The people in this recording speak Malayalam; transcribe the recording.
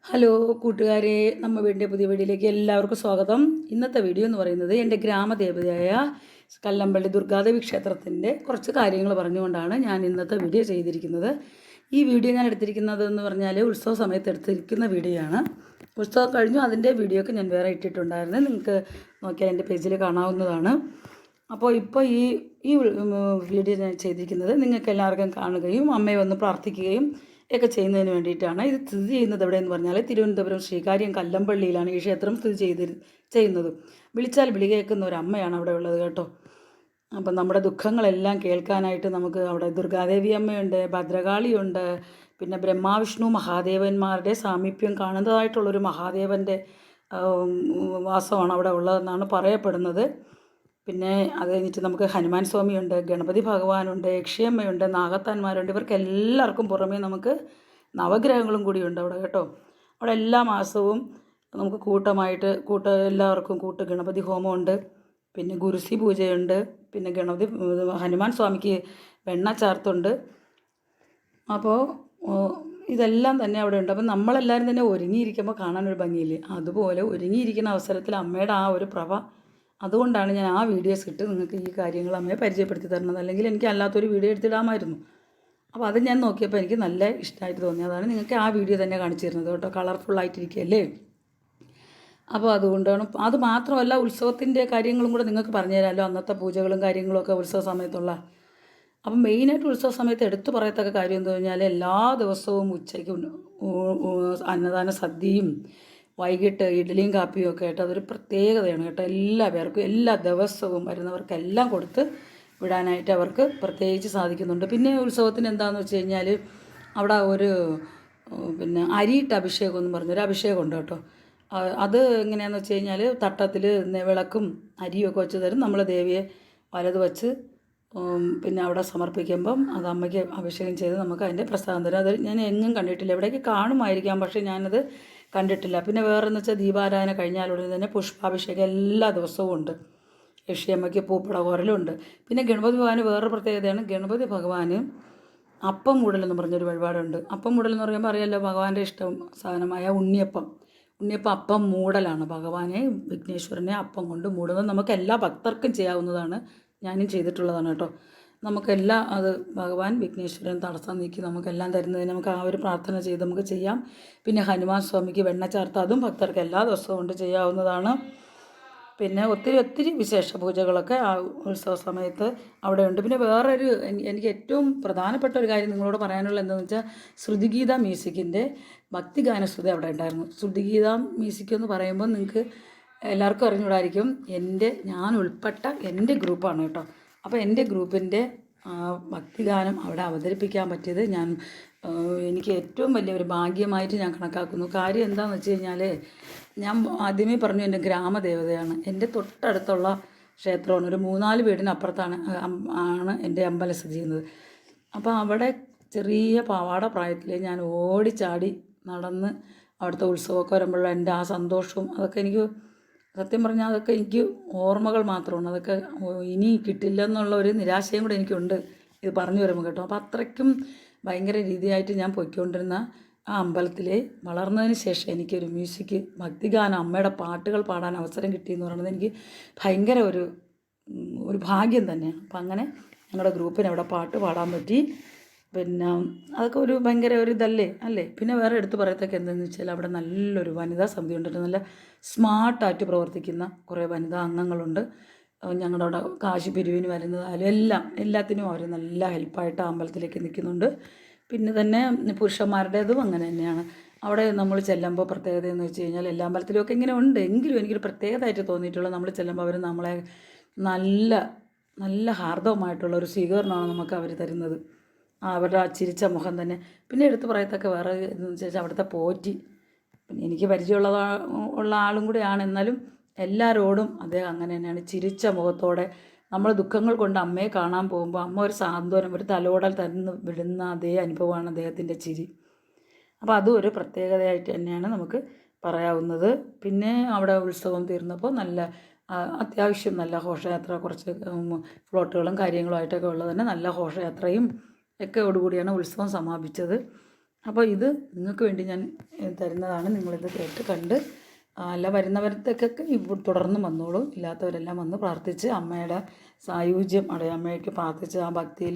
ഹലോ കൂട്ടുകാരെ, നമ്മ വീടിൻ്റെ പുതിയ വീഡിയോയിലേക്ക് എല്ലാവർക്കും സ്വാഗതം. ഇന്നത്തെ വീഡിയോ എന്ന് പറയുന്നത് എൻ്റെ ഗ്രാമദേവതയായ കല്ലമ്പള്ളി ദുർഗാദേവി ക്ഷേത്രത്തിൻ്റെ കുറച്ച് കാര്യങ്ങൾ പറഞ്ഞുകൊണ്ടാണ് ഞാൻ ഇന്നത്തെ വീഡിയോ ചെയ്തിരിക്കുന്നത്. ഈ വീഡിയോ ഞാൻ എടുത്തിരിക്കുന്നത് എന്ന് പറഞ്ഞാൽ ഉത്സവ സമയത്ത് എടുത്തിരിക്കുന്ന വീഡിയോ ആണ്. ഉത്സവം കഴിഞ്ഞു അതിൻ്റെ വീഡിയോ ഒക്കെ ഞാൻ വേറെ ഇട്ടിട്ടുണ്ടായിരുന്നു, നിങ്ങൾക്ക് നോക്കിയാൽ എൻ്റെ പേജിൽ കാണാവുന്നതാണ്. അപ്പോൾ ഇപ്പോൾ ഈ വീഡിയോ ഞാൻ ചെയ്തിരിക്കുന്നത് നിങ്ങൾക്ക് എല്ലാവർക്കും കാണുകയും അമ്മയെ വന്ന് പ്രാർത്ഥിക്കുകയും ഒക്കെ ചെയ്യുന്നതിന് വേണ്ടിയിട്ടാണ്. ഇത് സ്ഥിതി ചെയ്യുന്നത് എവിടെയെന്ന് പറഞ്ഞാൽ തിരുവനന്തപുരം ശ്രീകാര്യം കല്ലമ്പള്ളിയിലാണ് ഈ ക്ഷേത്രം സ്ഥിതി ചെയ്യുന്നത്. വിളിച്ചാൽ വിളി കേൾക്കുന്ന ഒരു അമ്മയാണ് അവിടെ ഉള്ളത് കേട്ടോ. അപ്പം നമ്മുടെ ദുഃഖങ്ങളെല്ലാം കേൾക്കാനായിട്ട് നമുക്ക് അവിടെ ദുർഗാദേവി അമ്മയുണ്ട്, ഭദ്രകാളിയുണ്ട്, പിന്നെ ബ്രഹ്മാവിഷ്ണു മഹാദേവന്മാരുടെ സാമീപ്യം കാണുന്നതായിട്ടുള്ളൊരു മഹാദേവൻ്റെ വാസമാണ് അവിടെ ഉള്ളതെന്നാണ് പറയപ്പെടുന്നത്. പിന്നെ അത് കഴിഞ്ഞിട്ട് നമുക്ക് ഹനുമാൻ സ്വാമിയുണ്ട്, ഗണപതി ഭഗവാനുണ്ട്, യക്ഷിയമ്മയുണ്ട്, നാഗത്താന്മാരുണ്ട്. ഇവർക്ക് എല്ലാവർക്കും പുറമേ നമുക്ക് നവഗ്രഹങ്ങളും കൂടിയുണ്ട് അവിടെ കേട്ടോ. അവിടെ എല്ലാ മാസവും നമുക്ക് കൂട്ടമായിട്ട് എല്ലാവർക്കും ഗണപതി ഹോമമുണ്ട്, പിന്നെ ഗുരുസി പൂജയുണ്ട്, പിന്നെ ഹനുമാൻ സ്വാമിക്ക് വെണ്ണ ചാർത്തുണ്ട്. അപ്പോൾ ഇതെല്ലാം തന്നെ അവിടെ ഉണ്ട്. അപ്പം നമ്മളെല്ലാവരും തന്നെ ഒരുങ്ങിയിരിക്കുമ്പോൾ കാണാനൊരു ഭംഗിയില്ലേ, അതുപോലെ ഒരുങ്ങിയിരിക്കുന്ന അവസരത്തിൽ അമ്മയുടെ ആ ഒരു പ്രഭ, അതുകൊണ്ടാണ് ഞാൻ ആ വീഡിയോസ് ഇട്ട് നിങ്ങൾക്ക് ഈ കാര്യങ്ങൾ അമ്മയെ പരിചയപ്പെടുത്തി തരുന്നത്. അല്ലെങ്കിൽ എനിക്ക് അല്ലാത്തൊരു വീഡിയോ എടുത്തിടാമായിരുന്നു. അപ്പോൾ അത് ഞാൻ നോക്കിയപ്പോൾ എനിക്ക് നല്ല ഇഷ്ടമായിട്ട് തോന്നി, അതാണ് നിങ്ങൾക്ക് ആ വീഡിയോ തന്നെ കാണിച്ചു തരുന്നത് കേട്ടോ. കളർഫുള്ളായിട്ടിരിക്കുകയല്ലേ. അപ്പോൾ അതുകൊണ്ടാണ്. അത് മാത്രമല്ല, ഉത്സവത്തിൻ്റെ കാര്യങ്ങളും കൂടെ നിങ്ങൾക്ക് പറഞ്ഞു തരാമല്ലോ, അന്നത്തെ പൂജകളും കാര്യങ്ങളും ഒക്കെ ഉത്സവ സമയത്തുള്ള. അപ്പം മെയിനായിട്ട് ഉത്സവ സമയത്ത് എടുത്തു പറയത്തക്ക കാര്യം എന്ന് പറഞ്ഞാൽ എല്ലാ ദിവസവും ഉച്ചയ്ക്ക് അന്നദാന സദ്യയും വൈകിട്ട് ഇഡ്ഡലിയും കാപ്പിയും ഒക്കെ ആയിട്ട് അതൊരു പ്രത്യേകതയാണ് കേട്ടോ. എല്ലാ പേർക്കും എല്ലാ ദിവസവും വരുന്നവർക്കെല്ലാം കൊടുത്ത് വിടാനായിട്ട് അവർക്ക് പ്രത്യേകിച്ച് സാധിക്കുന്നുണ്ട്. പിന്നെ ഉത്സവത്തിന് എന്താണെന്ന് വെച്ച് കഴിഞ്ഞാൽ അവിടെ ഒരു പിന്നെ അരിയിട്ട് അഭിഷേകം എന്ന് പറഞ്ഞൊരു അഭിഷേകമുണ്ട് കേട്ടോ. അത് എങ്ങനെയാണെന്ന് വെച്ച് കഴിഞ്ഞാൽ തട്ടത്തിൽ വിളക്കും അരിയൊക്കെ വെച്ച് തരും. നമ്മൾ ദേവിയെ വലത് വെച്ച് പിന്നെ അവിടെ സമർപ്പിക്കുമ്പം അത് അമ്മയ്ക്ക് അഭിഷേകം ചെയ്ത് നമുക്ക് അതിൻ്റെ പ്രസാദം തരും. അത് ഞാൻ എങ്ങും കണ്ടിട്ടില്ല, എവിടേക്ക് കാണുമായിരിക്കാം, പക്ഷേ ഞാനത് കണ്ടിട്ടില്ല. പിന്നെ വേറെന്ന് വെച്ചാൽ ദീപാരാധന കഴിഞ്ഞാലുടനെ തന്നെ പുഷ്പാഭിഷേകം എല്ലാ ദിവസവും ഉണ്ട്. യക്ഷിയമ്മയ്ക്ക് പൂപ്പട കോരലുണ്ട്. പിന്നെ ഗണപതി ഭഗവാന് വേറൊരു പ്രത്യേകതയാണ്, ഗണപതി ഭഗവാന് അപ്പം മൂടലെന്ന് പറഞ്ഞൊരു വഴിപാടുണ്ട്. അപ്പം മൂടലെന്ന് പറയുമ്പോൾ അറിയാമല്ലോ, ഭഗവാന്റെ ഇഷ്ടം സാധനമായ ഉണ്ണിയപ്പം അപ്പം മൂടലാണ്. ഭഗവാനെ വിഘ്നേശ്വരനെ അപ്പം കൊണ്ട് മൂടുന്നത് നമുക്ക് എല്ലാ ഭക്തർക്കും ചെയ്യാവുന്നതാണ്. ഞാനും ചെയ്തിട്ടുള്ളതാണ് കേട്ടോ. നമുക്കെല്ലാം അത് ഭഗവാൻ വിഘ്നേശ്വരൻ തടസ്സം നീക്കി നമുക്കെല്ലാം തരുന്നതിന് നമുക്ക് ആ ഒരു പ്രാർത്ഥന ചെയ്ത് നമുക്ക് ചെയ്യാം. പിന്നെ ഹനുമാൻ സ്വാമിക്ക് വെണ്ണ ചാർത്ത് അതും ഭക്തർക്ക് എല്ലാ ദിവസവും കൊണ്ട് ചെയ്യാവുന്നതാണ്. പിന്നെ ഒത്തിരി വിശേഷ പൂജകളൊക്കെ ആ ഉത്സവ സമയത്ത് അവിടെ ഉണ്ട്. പിന്നെ വേറൊരു എനിക്ക് ഏറ്റവും പ്രധാനപ്പെട്ട ഒരു കാര്യം നിങ്ങളോട് പറയാനുള്ളത് എന്താണെന്ന് വെച്ചാൽ, ശ്രുതിഗീത മ്യൂസിക്കിൻ്റെ ഭക്തിഗാനശ്രുതി അവിടെ ഉണ്ടായിരുന്നു. ശ്രുതിഗീത മ്യൂസിക് എന്ന് പറയുമ്പോൾ നിങ്ങൾക്ക് എല്ലാവർക്കും അറിഞ്ഞുകൂടായിരിക്കും, ഞാൻ ഉൾപ്പെട്ട എൻ്റെ ഗ്രൂപ്പാണ് കേട്ടോ. അപ്പോൾ എൻ്റെ ഗ്രൂപ്പിൻ്റെ ഭക്തിഗാനം അവിടെ അവതരിപ്പിക്കാൻ പറ്റിയത് എനിക്ക് ഏറ്റവും വലിയൊരു ഭാഗ്യമായിട്ട് ഞാൻ കണക്കാക്കുന്നു. കാര്യം എന്താണെന്ന് വെച്ച് കഴിഞ്ഞാൽ, ഞാൻ ആദ്യമേ പറഞ്ഞു എൻ്റെ ഗ്രാമദേവതയാണ്. എൻ്റെ തൊട്ടടുത്തുള്ള ക്ഷേത്രമാണ്, ഒരു 3-4 വീടിനപ്പുറത്താണ് എൻ്റെ അമ്പലം സ്ഥിതി ചെയ്യുന്നത്. അപ്പോൾ അവിടെ ചെറിയ പാവാട പ്രായത്തിൽ ഞാൻ ഓടിച്ചാടി നടന്ന് അവിടുത്തെ ഉത്സവമൊക്കെ വരുമ്പോഴുള്ള എൻ്റെ ആ സന്തോഷവും അതൊക്കെ എനിക്ക് സത്യം പറഞ്ഞാൽ അതൊക്കെ എനിക്ക് ഓർമ്മകൾ മാത്രമാണ്. അതൊക്കെ ഇനി കിട്ടില്ല എന്നുള്ള ഒരു നിരാശയും കൂടെ എനിക്കുണ്ട് ഇത് പറഞ്ഞു വരുമ്പോൾ കേട്ടോ. അപ്പോൾ അത്രയ്ക്കും ഭയങ്കര രീതിയായിട്ട് ഞാൻ പോയിക്കൊണ്ടിരുന്ന ആ അമ്പലത്തിൽ വളർന്നതിന് ശേഷം എനിക്കൊരു മ്യൂസിക് ഭക്തിഗാനം അമ്മയുടെ പാട്ടുകൾ പാടാൻ അവസരം കിട്ടിയെന്ന് പറയുന്നത് എനിക്ക് ഭയങ്കര ഒരു ഭാഗ്യം തന്നെയാണ്. അപ്പം അങ്ങനെ ഞങ്ങളുടെ ഗ്രൂപ്പിന് അവിടെ പാട്ട് പാടാൻ പറ്റി. പിന്നെ അതൊക്കെ ഒരു ഭയങ്കര ഒരു അല്ലേ. പിന്നെ വേറെ എടുത്ത് പറയത്തൊക്കെ എന്താണെന്ന് വെച്ചാൽ, അവിടെ നല്ലൊരു വനിതാ സമിതി ഉണ്ട്. നല്ല സ്മാർട്ടായിട്ട് പ്രവർത്തിക്കുന്ന കുറേ വനിതാ അംഗങ്ങളുണ്ട്. ഞങ്ങളുടെ അവിടെ കാശി പിരിവിന് വരുന്നതായാലും എല്ലാത്തിനും അവർ നല്ല ഹെൽപ്പായിട്ട് അമ്പലത്തിലേക്ക് നിൽക്കുന്നുണ്ട്. പിന്നെ തന്നെ പുരുഷന്മാരുടേതും അങ്ങനെ തന്നെയാണ്. അവിടെ നമ്മൾ ചെല്ലുമ്പോൾ പ്രത്യേകത എന്ന് വെച്ച് കഴിഞ്ഞാൽ, എല്ലാ അമ്പലത്തിലുമൊക്കെ ഇങ്ങനെ ഉണ്ട്, എങ്കിലും എനിക്കൊരു പ്രത്യേകതയായിട്ട് തോന്നിയിട്ടുള്ളത്, നമ്മൾ ചെല്ലുമ്പോൾ അവർ നമ്മളെ നല്ല ഹാർദവമായിട്ടുള്ളൊരു സ്വീകരണമാണ് നമുക്ക് അവർ തരുന്നത്. അവരുടെ ആ ചിരിച്ച മുഖം തന്നെ. പിന്നെ എടുത്ത് പറയത്തൊക്കെ വേറെ എന്ന് വെച്ചാൽ അവിടുത്തെ പോറ്റി, പിന്നെ എനിക്ക് പരിചയമുള്ള ആളും കൂടെയാണ്, എന്നാലും എല്ലാവരോടും അദ്ദേഹം അങ്ങനെ തന്നെയാണ്, ചിരിച്ച മുഖത്തോടെ. നമ്മൾ ദുഃഖങ്ങൾ കൊണ്ട് അമ്മയെ കാണാൻ പോകുമ്പോൾ അമ്മ ഒരു സാന്ത്വനം, ഒരു തലോടൽ തന്ന് വിടുന്ന അതേ അനുഭവമാണ് അദ്ദേഹത്തിൻ്റെ ചിരി. അപ്പോൾ അതും ഒരു പ്രത്യേകതയായിട്ട് തന്നെയാണ് നമുക്ക് പറയാവുന്നത്. പിന്നെ അവിടെ ഉത്സവം തീർന്നപ്പോൾ അത്യാവശ്യം നല്ല ഘോഷയാത്ര, കുറച്ച് ഫ്ലോട്ടുകളും കാര്യങ്ങളുമായിട്ടൊക്കെ ഉള്ളത് തന്നെ നല്ല ഘോഷയാത്രയും ഒക്കെയോടുകൂടിയാണ് ഉത്സവം സമാപിച്ചത്. അപ്പോൾ ഇത് നിങ്ങൾക്ക് വേണ്ടി ഞാൻ തരുന്നതാണ്. നിങ്ങളിത് കേട്ട് കണ്ട് അല്ല വരുന്നവരത്തേക്കൊക്കെ തുടർന്ന് വന്നോളൂ. ഇല്ലാത്തവരെല്ലാം വന്ന് പ്രാർത്ഥിച്ച് അമ്മയുടെ സായുജ്യം അമ്മയ്ക്ക് പ്രാർത്ഥിച്ച് ആ ഭക്തിയിൽ